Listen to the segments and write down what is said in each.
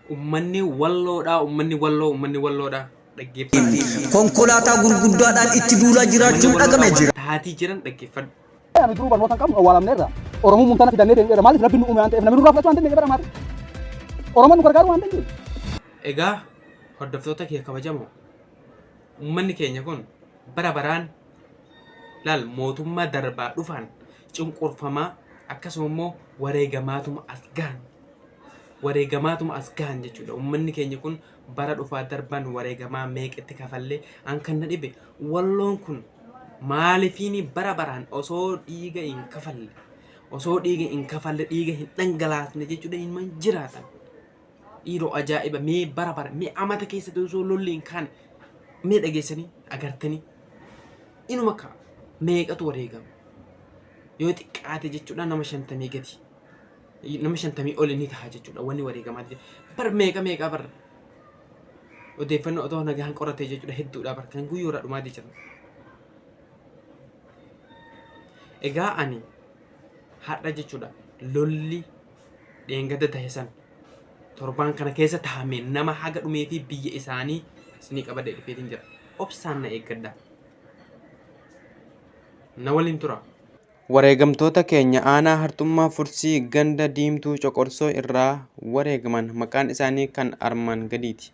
ummanni walloodha dhaggeeffadhu. konkolaataa gurguddaadhaan itti duulaa jiraachuun dhagamee jira. Taatii jiran dhaggeeffadhu. Ani duruu barnoota qabnu awwaalamneerra. Oromoo mumtana fidannee ta'e maaliif rabbiin nu uume waan ta'eef namni nurraa fudhachuu waan ta'eef bara maati. Oromoon nu gargaaru waan ta'eef. Egaa hordoftoota kee kabajamoo ummanni keenya kun bara baraan laal mootummaa darbaa dhufan cunqurfamaa akkasuma immoo wareegamaatuma as gahan jechuudha. Ummanni keenya kun bara dhufaa darban wareegamaa meeqatti kafallee an kan na dhibe walloon kun maalifiini bara baraan osoo dhiiga hin kafalle dhiiga hin dhangalaasne jechuudha hin man jiraatan. Dhiiroo ajaa'iba mee bara bara mee amata keessatti osoo lolli hin kaane mee dhageessanii agartanii inuma kaa meeqatu wareegama yoo xiqqaate jechuudha nama 50 gati. Nama 50 ol ni ta'a jechuudha wanni wareegamaa bar meeqa bar odeeffannoo otoo nagaan qoratee jechuudha hedduudha bar kan guyyoodhaa dhumaa jira. Egaa ani hadha jechuudha lolli dheengada tahe san torbaan kana keessa tahamee nama haga dhumee fi biyya isaanii isinii qabadee dhufeetiin jira. Obsaan na eeggadha. Na waliin tura. Wareegamtoota keenya aanaa Hartummaa Fursii ganda diimtuu Coqorsoo irraa wareegaman maqaan isaanii kan armaan gadiiti.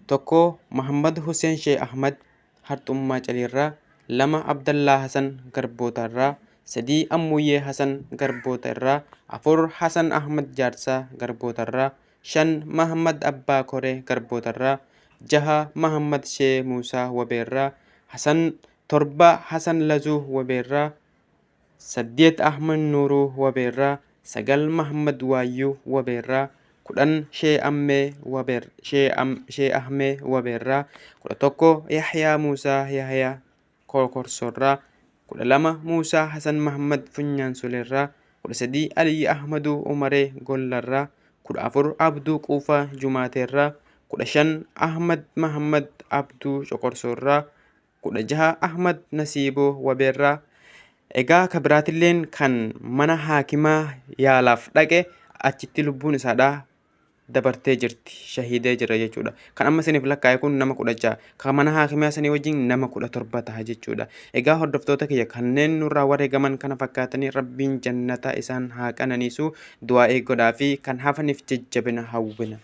Tokko Muhammad Hussein Sheikh Ahmad Hartummaa Caliirraa, 2 Abdallaa Hasan Garboota irraa, 3 Ammuyyee Hasan Garboota irraa, 4 Hasan Ahmad Jaarsaa Garboota irraa, 5 Muhammad Abbaa Koree Garboota irraa, 6 Muhammad Shee Muusaa Wabeerraa, 7 Hasan Lazuu Wabeerraa, 8 Ahmad Nuuruu Wabeerraa, 9 Muhammad Waayyuu Wabeerraa, 10 Shee Ahmee Wabeerraa, 11 Yahyaa Muusaa Yahyaa Kokorsorraa, 12 Muusaa Hasan Muhammad Funyaan Soleerraa, 13 Aliyyi Ahmaduu Umaree Gollarraa, 14 Abduu Quufaa Jumaateerraa, 15 Ahmad Muhammad Abduu Coqorsorraa, 16 Ahmad Nasiiboo Wabeerraa. Egaa kabiraatilleen kan mana haakimaa yaalaaf dhaqe achitti lubbuun isaadhaa dabartee jirti, shahiidee jira jechuudha. Kan amma isiniif lakkaa'e kun nama 16, kan mana haakimaa sanii wajjin nama 17 ta'a jechuudha. Egaa hordoftoota kiyya kanneen nurraa wareegaman kana fakkaatanii rabbiin jannata isaan haa qananiisu du'aa eegodhaa fi kan hafaniif jajjabina hawwina.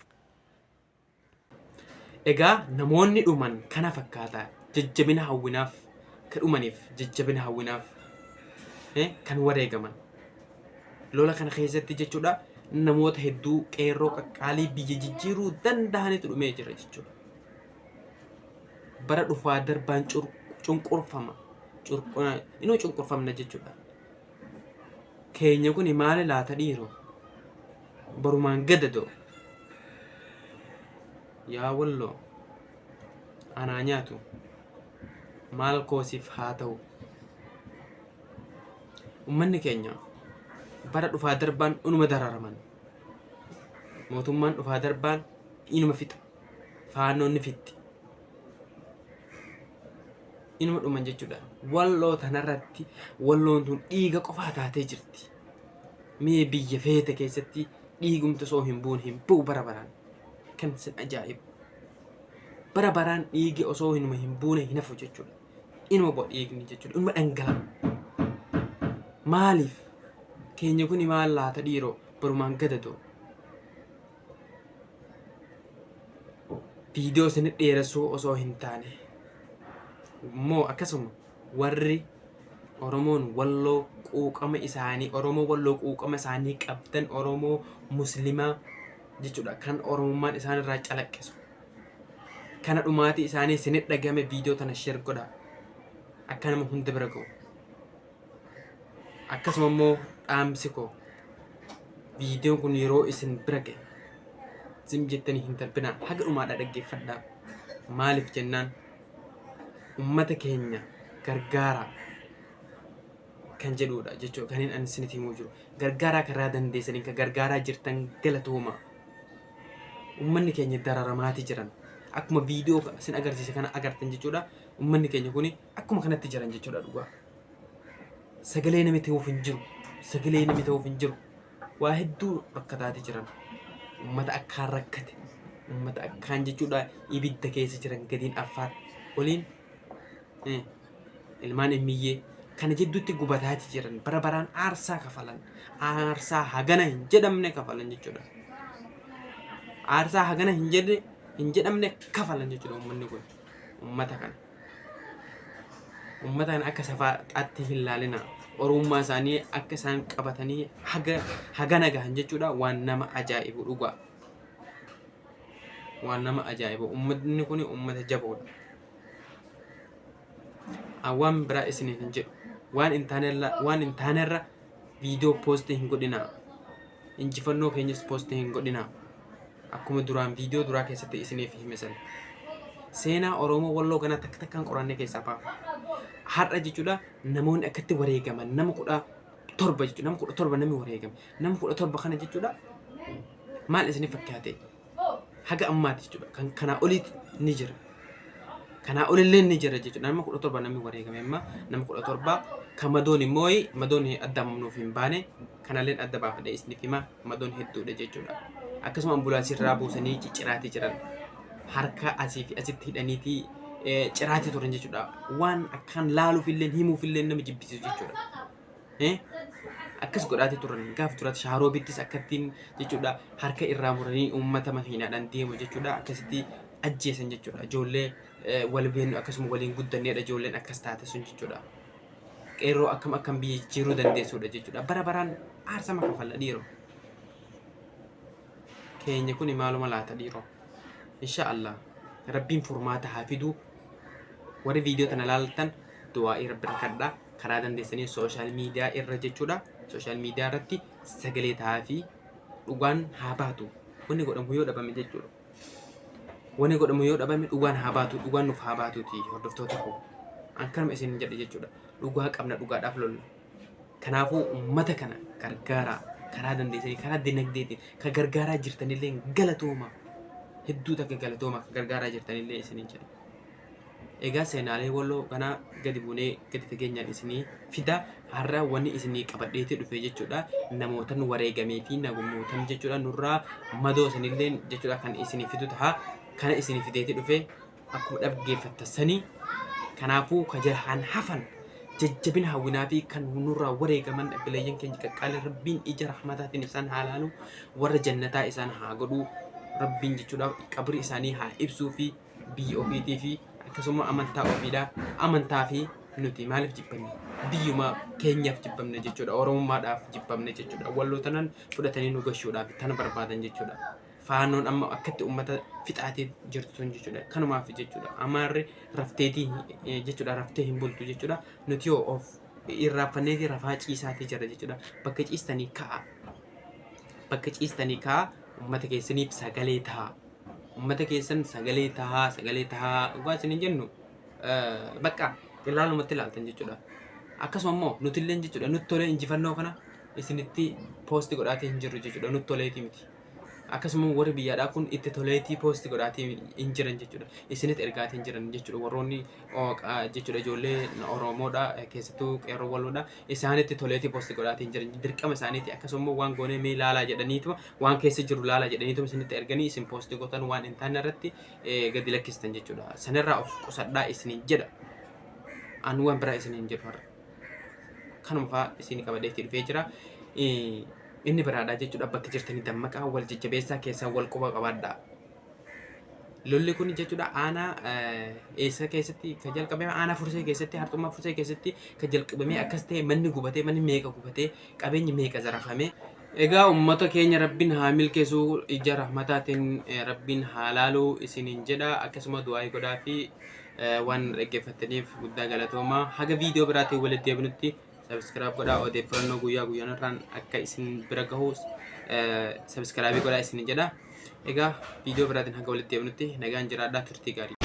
Egaa namoonni dhuman kana fakkaata jajjabina hawwinaaf kan dhumaniif jajjabina hawwinaaf kan wareegaman lola kana keessatti jechuudha namoota hedduu qeerroo qaqqaalii biyya jijjiiruu danda'anitu dhumee jira jechuudha. Bara dhufaa darbaan cunqurfamna jechuudha. Keenya kun maali laata dhiiroo barumaan gadadoo yaa walloo anaa nyaatu maal koosiif haa ta'u. Ummanni keenya bara dhufaa darbaan unuma dararaman. Mootummaan dhufaa darbaan inuma fixa. Faannoon ni fixxi. Inuma dhuman jechuudha. Walloo tanarratti walloon tun dhiiga qofaa taatee jirti. Mee biyya feete keessatti dhiigumta osoo hin buune hin bu'u bara baraan. Kan sin ajaa'ibu. Bara baraan dhiigi osoo hin buune hin hafu jechuudha. Inuma bo'o dhiigni jechuudha. Inuma dhangala'u. Maaliif keenya kun maal laata dhiiroo barumaan gadadoo. Viidiyoo isin dheeressuu osoo hin taane immoo akkasuma warri Oromoon walloo quuqama isaanii qabdan Oromoo muslimaa jechuudha kan Oromummaan isaanirraa calaqqisu kana dhumaatii isaanii isin dhagame viidiyoo tana share godhaa akka nama hunda bira ga'u. Akkasuma immoo dhaamsi koo viidiyoon kun yeroo isin bira ga'e zim jettanii hin darbinaa haga dhumaadhaa dhaggeeffadhaa. Maaliif jennaan ummata keenya gargaaraa kan jedhudha jechuudha. Kan ani isinitti himuu jiru gargaaraa karaa dandeessanii kan gargaaraa jirtan galatooma. Ummanni keenya dararamaati jiran akkuma viidiyoo isin agarsiise kana agartan jechuudha. Ummanni keenya kun akkuma kanatti jiran jechuudha dhugaa. Sagalee namni ta'uuf hin jiru. Waa hedduu rakkataati jiran. Ummata akkaan rakkate ummata akkaan jechuudha ibidda keessa jiran gadiin affaar waliin ilmaan emmiyyee kana jidduutti gubataati jiran bara baraan aarsaa kafalan aarsaa hagana hin jedhamne kafalan jechuudha aarsaa hagana hin jedhamne kafalan jechuudha ummanni kun ummata kana akka safaatti hin laalina orummaa isaanii akka isaan qabatanii hagana gahan jechuudha waan nama ajaa'ibu dhugaa waan nama ajaa'ibu ummatni kun ummata jaboodha awwaan biraa isiniif hin jedhu waan in taanerra viidiyoo poostii hin godhinaa injifannoo keenyas poostii hin godhinaa akkuma duraan viidiyoo duraa keessatti isiniif himesan seenaa Oromoo Walloo ganaa takka takkaan qorannee keessaa baafa har'a jechuudha namoonni akkatti wareegaman nama 17 jechuudha nama 17 namni wareegame nama 17 kana jechuudha maal isiniif fakkaate haga ammaatti jechuudha kanaa olitti ni jira kanaa olillee ni jira jechuudha nama 17 namni wareegame amma nama 17 kan madoon immoo madoon addamnuuf hin baane kanalleen adda baafadhe isiniif hima madoon hedduudha jechuudha akkasuma ambulaansii irraa buusanii cicciraatii jiran harka asii fi asitti hidhaniitii ciraatii turan jechuudha waan akkaan laaluuf illee himuuf illee nama jibbisiisu jechuudha akkas godhaati turan gaaf turatti shaaroobiittis akkattiin jechuudha harka irraa muranii uummata makiinaadhaan deemu jechuudha akkasitti ajjeesan jechuudha ijoollee wal beenu akkasuma waliin guddanneedha ijoolleen akkas taate sun jechuudha qeerroo akkam biyya jiruu dandeessuudha jechuudha bara baraan aarsama kafalla dhiiroo keenya kun maaluma laata dhiiroo inshallah rabbiin furmaata haa fidu warri viidiyoo tana laaltan du'aa rabbi rakadhaa karaa dandeessanii sooshaal miidiyaa irra jechuudha sooshaal miidiyaa irratti sagalee ta'aa fi dhugaan haa baatu wanni godhamu yoo dhabame jechuudha wanni godhamu yoo dhabame dhugaan haa baatu dhugaan nuuf haa baatuuti hordoftoota koo akkanuma isin jedhe jechuudha dhugaa qabna dhugaadhaaf lolla kanaafuu ummata kana gargaaraa karaa dandeessanii karaa dinagdeetiin ka gargaaraa jirtanillee galatooma hedduu takka galatooma ka gargaaraa jirtanillee isiniin jedhe egaa seenaalee Walloo ganaa gadi buunee gadi fageenyaan isinii fida har'a wanni isinii qabadheetii dhufe jechuudha namootan wareegamee fi namootan jechuudha nurraa madoo sanillee jechuudha kan isinii fidu ta'a kana isinii fideetii dhufe akkuma dhaggeeffattanii kanaafuu kajahan hafan jajjabina hawwinaa fi kan nurraa wareegaman bilayyan keenya qaqqaalee rabbiin ija rahmataatiin isaan haa laalu warra jannataa isaan haa godhu rabbiin jechuudha qabri isaanii haa ibsuu fi biyya ofiitii fi akkasuma amantaa ofiidha amantaa fi nuti maaliif jibbanne biyyuma keenyaaf jibbamne jechuudha oromummaadhaaf jibbamne jechuudha wallootanan fudhatanii nu gashuudhaaf tan barbaadan jechuudha faanoon amma akkatti ummata fixaatee jirtu sun jechuudha kanumaaf jechuudha amaarri rafteetii jechuudha raftee hin bultu jechuudha nuti of irraaffanneetii rafaa ciisaatii jira jechuudha bakka ciistanii ka'a ummata keessaniif sagalee ta'a ummata keessan sagalee tahaa dhugaa isin jennu bakka ilaalumatti ilaaltan jechuudha akkasuma immoo nuti illee jechuudha nutti tolee injifannoo kana isinitti poosti godhaatee hin jirru jechuudha nutti toleetii miti akkasuma warri biyyaadhaa kun itti toleetii poosti godhaatee hin jiran jechuudha isinitti ergaatee hin jiran jechuudha warroonni jechuudha ijoollee Oromoodha keessattuu qeerroo Walloodha isaanitti toleetii poosti godhaatee hin jiran dirqama isaaniiti akkasuma waan goonee mee laalaa jedhaniitu waan keessa jiru laalaa jedhaniitu isinitti erganii isin poosti gootan waan hin taane irratti gadi lakkistan jechuudha sanirraa of qusadhaa isiniin jedha anu waan biraa isiniin jedhu har'a kanuma fa'aa isin qabadheetti dhufee jira inni biraadhaa jechuudha bakka jirtanii dammaqaa wal jajjabeessaa keessaa wal quba qabaadhaa lolli kun jechuudha aanaa eessa keessatti ka jalqabame aanaa Fursee keessatti harxummaa Fursee keessatti ka jalqabame akkas ta'e manni gubatee manni meeqa gubatee qabeenyi meeqa zarafame egaa ummata keenya rabbiin haa milkeessuu ija rahmataatiin rabbiin haa laaluu isiniin jedha akkasuma du'aa godhaa fi waan dhaggeeffattaniif guddaa galatoomaa haga viidiyoo biraatiin walitti deebinutti subscribe godhaa odeeffannoo guyyaa guyyaan akka isin bira gahu subscribe godhaa isin jedha egaa viidiyoo biraatiin haga walitti deebinutti nagaan jiraadhaa turtii gaarii